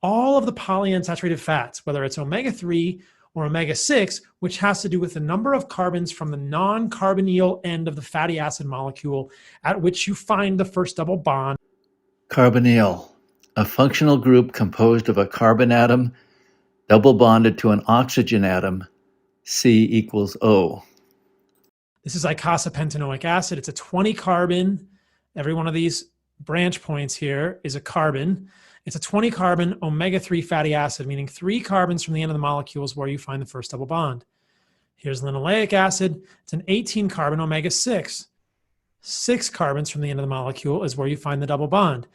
all of the polyunsaturated fats, whether it's omega-3 or omega-6, which has to do with the number of carbons from the non-carbonyl end of the fatty acid molecule at which you find the first double bond. Carbonyl, a functional group composed of a carbon atom double bonded to an oxygen atom, C equals O. This is icosapentaenoic acid. It's a 20 carbon. Every one of these branch points here is a carbon. It's a 20 carbon omega-3 fatty acid, meaning 3 carbons from the end of the molecule is where you find the first double bond. Here's linoleic acid. It's an 18 carbon omega-6. 6 carbons from the end of the molecule is where you find the double bond.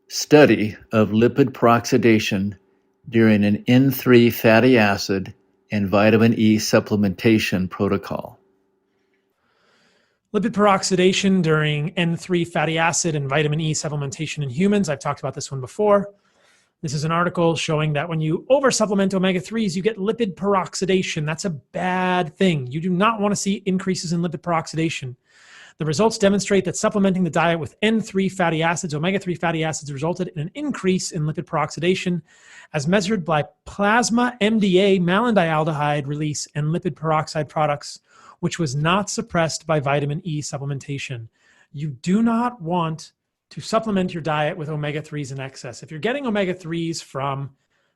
Study of lipid peroxidation during an N3 fatty acid and vitamin E supplementation protocol. Lipid peroxidation during N3 fatty acid and vitamin E supplementation in humans. I've talked about this one before. This is an article showing that when you over-supplement omega-3s, you get lipid peroxidation. That's a bad thing. You do not want to see increases in lipid peroxidation. The results demonstrate that supplementing the diet with N3 fatty acids, omega-3 fatty acids, resulted in an increase in lipid peroxidation as measured by plasma MDA malondialdehyde release and lipid peroxide products, which was not suppressed by vitamin E supplementation. You do not want to supplement your diet with omega-3s in excess. If you're getting omega-3s from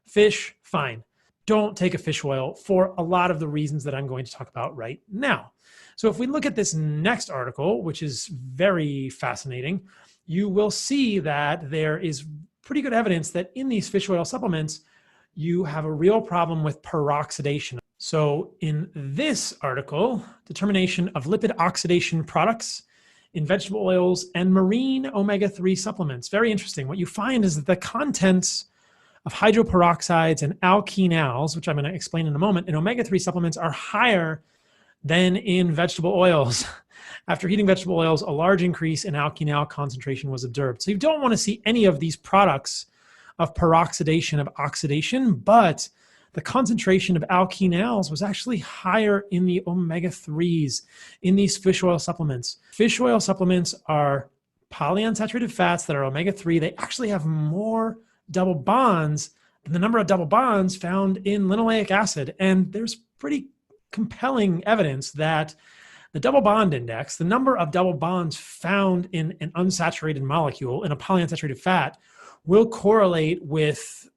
fish, fine. Don't take a fish oil for a lot of the reasons that I'm going to talk about right now. So if we look at this next article, which is very fascinating, you will see that there is pretty good evidence that in these fish oil supplements, you have a real problem with peroxidation. So in this article, determination of lipid oxidation products in vegetable oils and marine omega-3 supplements. Very interesting. What you find is that the contents of hydroperoxides and alkenols, which I'm going to explain in a moment, in omega-3 supplements are higher than in vegetable oils. After heating vegetable oils, a large increase in alkenol concentration was observed. So you don't want to see any of these products of peroxidation, of oxidation, but the concentration of alkenols was actually higher in the omega-3s in these fish oil supplements. Fish oil supplements are polyunsaturated fats that are omega-3. They actually have more double bonds than the number of double bonds found in linoleic acid. And there's pretty compelling evidence that the double bond index, the number of double bonds found in an unsaturated molecule, in a polyunsaturated fat, will correlate with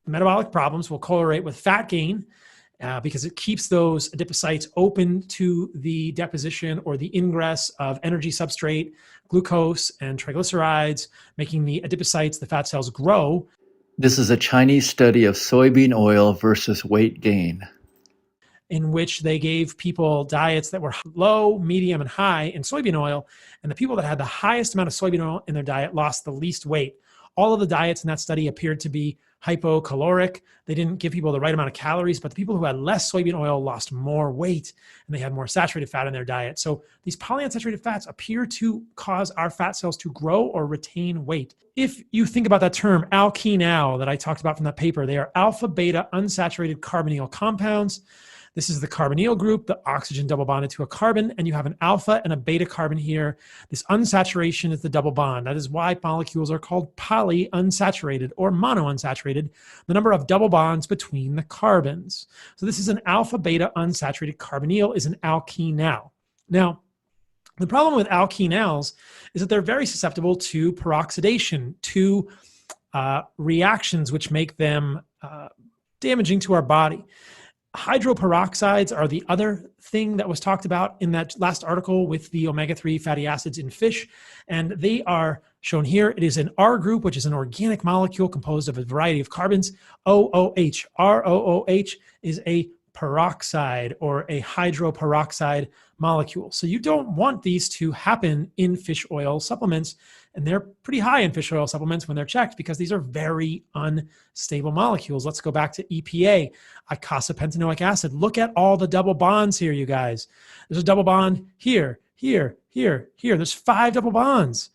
metabolic problems, will correlate with fat gain, because it keeps those adipocytes open to the deposition or the ingress of energy substrate, glucose and triglycerides, making the adipocytes, the fat cells, grow. This is a Chinese study of soybean oil versus weight gain, in which they gave people diets that were low, medium, and high in soybean oil, and the people that had the highest amount of soybean oil in their diet lost the least weight. All of the diets in that study appeared to be hypocaloric. They didn't give people the right amount of calories, but the people who had less soybean oil lost more weight and they had more saturated fat in their diet. So these polyunsaturated fats appear to cause our fat cells to grow or retain weight. If you think about that term, alkenol, that I talked about from that paper, they are alpha beta unsaturated carbonyl compounds. This is the carbonyl group, the oxygen double bonded to a carbon, and you have an alpha and a beta carbon here. This unsaturation is the double bond. That is why molecules are called polyunsaturated or monounsaturated, the number of double bonds between the carbons. So this is an alpha beta unsaturated carbonyl is an alkenol. Now, the problem with alkenols is that they're very susceptible to peroxidation, to reactions which make them damaging to our body. Hydroperoxides are the other thing that was talked about in that last article with the omega-3 fatty acids in fish, and they are shown here. It is an R group, which is an organic molecule composed of a variety of carbons. OOH, ROOH is a peroxide or a hydroperoxide molecule. So you don't want these to happen in fish oil supplements, and they're pretty high in fish oil supplements when they're checked because these are very unstable molecules. Let's go back to EPA, icosapentaenoic acid. Look at all the double bonds here, you guys. There's a double bond here, here, here, here. There's 5 double bonds.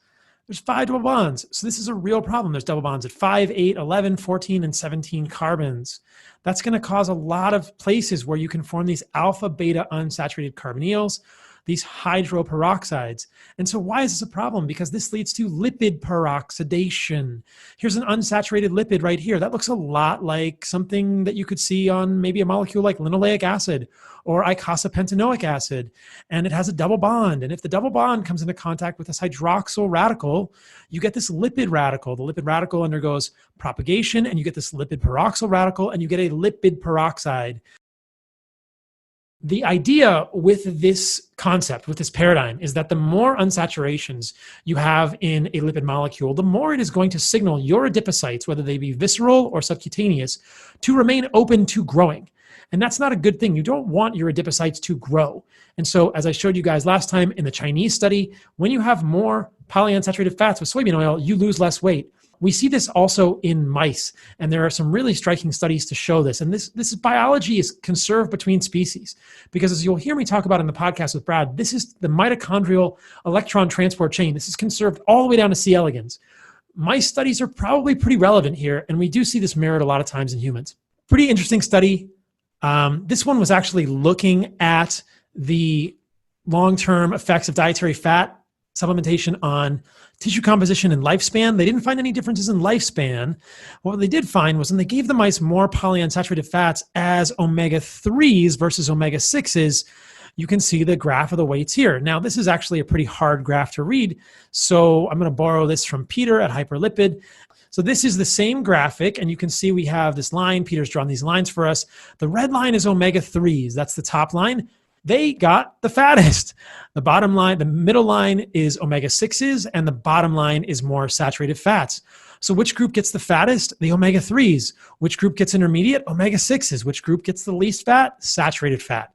There's 5 double bonds. So this is a real problem. There's double bonds at 5, 8, 11, 14, and 17 carbons. That's going to cause a lot of places where you can form these alpha beta unsaturated carbonyls. these hydroperoxides. And so why is this a problem? Because this leads to lipid peroxidation. Here's an unsaturated lipid right here. That looks a lot like something that you could see on maybe a molecule like linoleic acid or eicosapentaenoic acid. And it has a double bond. And if the double bond comes into contact with this hydroxyl radical, you get this lipid radical. The lipid radical undergoes propagation, and you get this lipid peroxyl radical, and you get a lipid peroxide. The idea with this concept, with this paradigm, is that the more unsaturations you have in a lipid molecule, the more it is going to signal your adipocytes, whether they be visceral or subcutaneous, to remain open to growing. And that's not a good thing. You don't want your adipocytes to grow. And so, as I showed you guys last time in the Chinese study, when you have more polyunsaturated fats with soybean oil, you lose less weight. We see this also in mice, and there are some really striking studies to show this. And this biology is conserved between species, because as you'll hear me talk about in the podcast with Brad, this is the mitochondrial electron transport chain. This is conserved all the way down to C. elegans. Mice studies are probably pretty relevant here, and we do see this mirrored a lot of times in humans. Pretty interesting study. This one was actually looking at the long-term effects of dietary fat supplementation on tissue composition and lifespan. They didn't find any differences in lifespan. What they did find was when they gave the mice more polyunsaturated fats as omega-3s versus omega-6s, you can see the graph of the weights here. Now, this is actually a pretty hard graph to read, so I'm going to borrow this from Peter at Hyperlipid. So this is the same graphic, and you can see we have this line. Peter's drawn these lines for us. The red line is omega-3s. That's the top line. They got the fattest. The bottom line, the middle line is omega-6s, and the bottom line is more saturated fats. So which group gets the fattest? The omega-3s. Which group gets intermediate? Omega-6s. Which group gets the least fat? Saturated fat.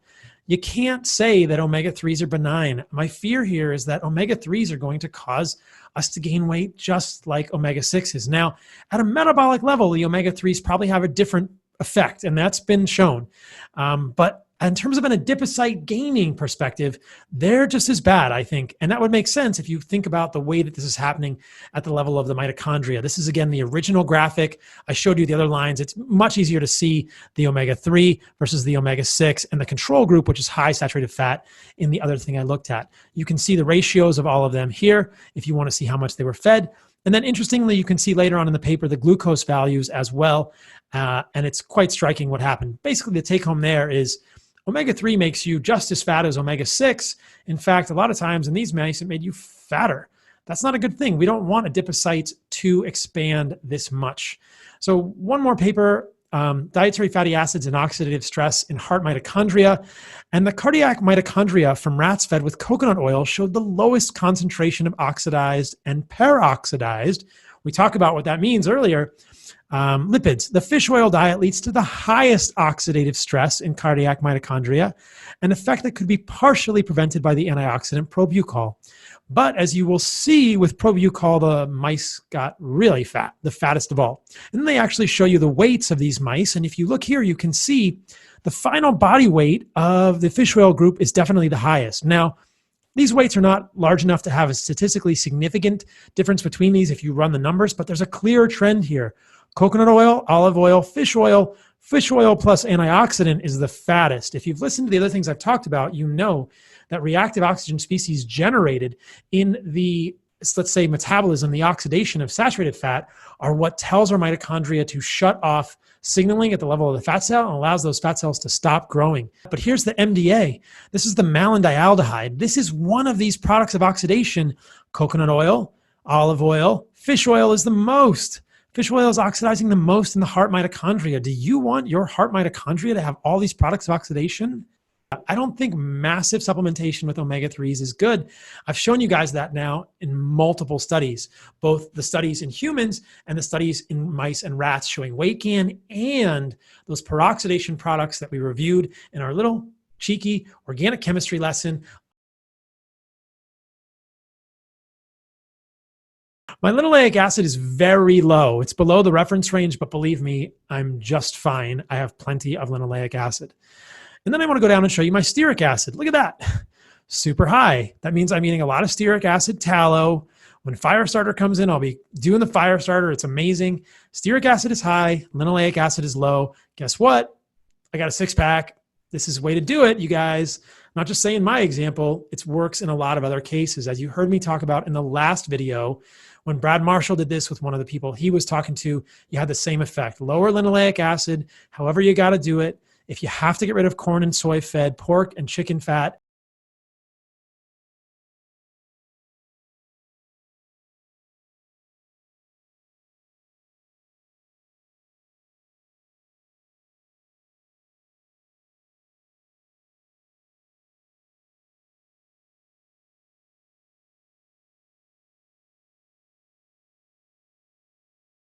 You can't say that omega-3s are benign. My fear here is that omega-3s are going to cause us to gain weight just like omega-6s. Now, at a metabolic level, the omega-3s probably have a different effect, and that's been shown. But in terms of an adipocyte gaining perspective, they're just as bad, I think. And that would make sense if you think about the way that this is happening at the level of the mitochondria. This is, again, the original graphic. I showed you the other lines. It's much easier to see the omega-3 versus the omega-6 and the control group, which is high saturated fat, in the other thing I looked at. You can see the ratios of all of them here if you want to see how much they were fed. And then interestingly, you can see later on in the paper the glucose values as well. And it's quite striking what happened. Basically, the take home there is omega-3 makes you just as fat as omega-6. In fact, a lot of times in these mice, it made you fatter. That's not a good thing. We don't want adipocytes to expand this much. So one more paper, dietary fatty acids and oxidative stress in heart mitochondria. And the cardiac mitochondria from rats fed with coconut oil showed the lowest concentration of oxidized and peroxidized. We talked about what that means earlier. Lipids. The fish oil diet leads to the highest oxidative stress in cardiac mitochondria, an effect that could be partially prevented by the antioxidant probucol. But as you will see with probucol, the mice got really fat, the fattest of all. And then they actually show you the weights of these mice. And if you look here, you can see the final body weight of the fish oil group is definitely the highest. Now, these weights are not large enough to have a statistically significant difference between these if you run the numbers, but there's a clear trend here. Coconut oil, olive oil fish oil plus antioxidant is the fattest. If you've listened to the other things I've talked about, you know that reactive oxygen species generated in the, let's say, metabolism, the oxidation of saturated fat, are what tells our mitochondria to shut off signaling at the level of the fat cell and allows those fat cells to stop growing. But here's the MDA. This is the malondialdehyde. This is one of these products of oxidation. Coconut oil, olive oil, fish oil is the most. Fish oil is oxidizing the most in the heart mitochondria. Do you want your heart mitochondria to have all these products of oxidation? I don't think massive supplementation with omega-3s is good. I've shown you guys that now in multiple studies, both the studies in humans and the studies in mice and rats showing weight gain and those peroxidation products that we reviewed in our little cheeky organic chemistry lesson. My linoleic acid is very low. It's below the reference range, but believe me, I'm just fine. I have plenty of linoleic acid. And then I want to go down and show you my stearic acid. Look at that. Super high. That means I'm eating a lot of stearic acid tallow. When Firestarter comes in, I'll be doing the Firestarter. It's amazing. Stearic acid is high. Linoleic acid is low. Guess what? I got a six-pack. This is the way to do it, you guys. Not just saying my example, it works in a lot of other cases. As you heard me talk about in the last video, when Brad Marshall did this with one of the people he was talking to, you had the same effect. Lower linoleic acid, however you got to do it. If you have to get rid of corn and soy fed, pork and chicken fat,